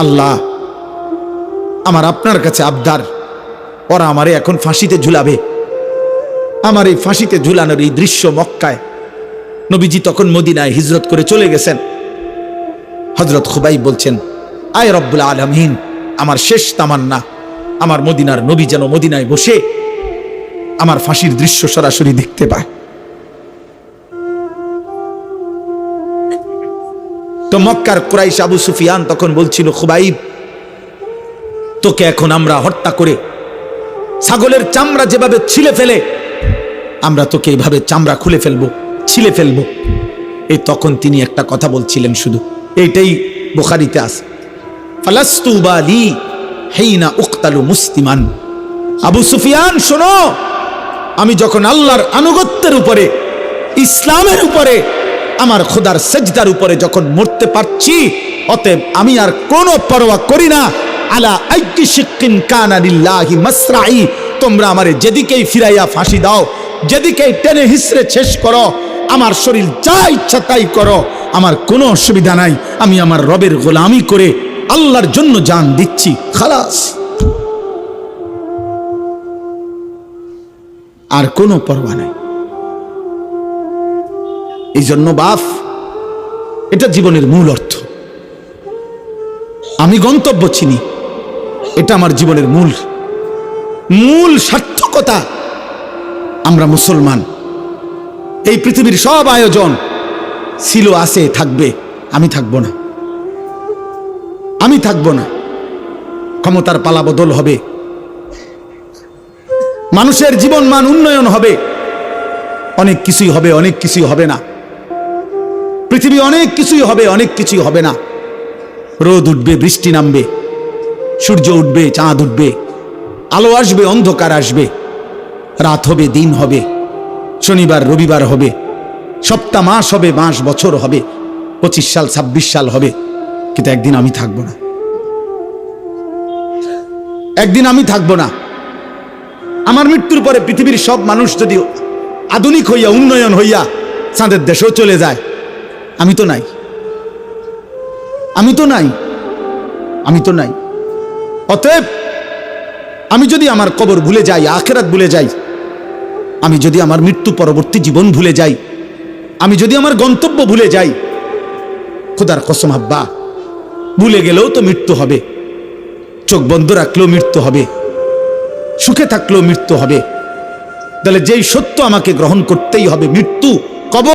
আল্লাহ, আমার আপনার কাছে আবদার, ওরা আমারে এখন ফাঁসিতে ঝুলাবে। আমার এই ফাঁসিতে ঝুলানোর এই দৃশ্য মক্কায়, নবীজি তখন মদিনায় হিজরত করে চলে গেছেন। হযরত খুবাইব বলছেন, আয় রব্বুল আলামিন, আমার শেষ তামান্না আমার মদিনার নবী যেন মদিনায় বসে আমার ফাঁসির দৃশ্য সরাসরি দেখতে পায়। তো মক্কার কুরাইশ আবু সুফিয়ান তখন বলছিল, খুবাইব, তোকে এখন আমরা হত্যা করে ছাগলের চামড়া যেভাবে ছিলে ফেলে, আমরা তোকে এইভাবে চামড়া খুলে ফেলবো, ছিলে ফেলবো। এই তখন তিনি একটা কথা বলছিলেন, শুধু এইটাই বুখারীতে আছে, ফালাস্তু বালি হিনা উকতালু মুসলিমান। আবু সুফিয়ান শোনো, আমি যখন আল্লাহর আনুগত্যের উপরে, ইসলামের উপরে, আমার খোদার সেজদার উপরে যখন মরতে পারছি, অতএব আমি আর কোনো পরোয়া করি না। আলা আইয়ি শিক্কিন কানা লিল্লাহি মাসরাই, তোমরা আমারে যেদিকেই ফিরাইয়া ফাঁসি দাও, যেদিকেই টেনে হিসড়ে শেষ করো, আমার শরীর যা ইচ্ছা তাই করো, আমার কোনো অসুবিধা নাই। আমি আমার রবের গোলামি করে আল্লাহর জন্য জান দিচ্ছি, খালাস, আর কোনো পরোয়া নাই। এই জন্য বাপ, এটা জীবনের মূল অর্থ। আমি গন্তব্য চিনি, এটা আমার জীবনের মূল সার্থকতা। আমরা মুসলমান, এই পৃথিবীর সব আয়োজন ছিল, আছে, থাকবে, আমি থাকবো না, আমি থাকবো না। ক্ষমতার পালাবদল হবে, মানুষের জীবন মান উন্নয়ন হবে, অনেক কিছুই হবে, অনেক কিছুই হবে না। পৃথিবী অনেক কিছুই হবে, অনেক কিছুই হবে না। রোদ উঠবে, বৃষ্টি নামবে, সূর্য উঠবে, চাঁদ উঠবে, আলো আসবে, অন্ধকার আসবে, রাত হবে, দিন হবে, শনিবার রবিবার হবে, সপ্তাহ মাস হবে, মাস বছর হবে, 25 সাল 26 সাল হবে। কিন্তু একদিন আমি থাকবো না, একদিন আমি থাকবো না। আমার মৃত্যুর পরে পৃথিবীর সব মানুষ যদি আধুনিক হইয়া, উন্নয়ন হইয়া চাঁদের দেশেও চলে যায়, আমি তো নাই, আমি তো নাই, আমি তো নাই। অতএব আমি যদি আমার কবর ভুলে যাই, আখিরাত ভুলে যাই, আমি যদি আমার মৃত্যু পরবর্তী জীবন ভুলে যাই, আমি যদি আমার গন্তব্য ভুলে যাই, খোদার কসম আব্বা, ভুলে গেলেও তো মৃত্যু হবে, চোখ বন্ধ রাখলেও মৃত্যু হবে, সুখে থাকলেও মৃত্যু হবে। তাহলে যেই সত্য আমাকে গ্রহণ করতেই হবে, মৃত্যু, কবর।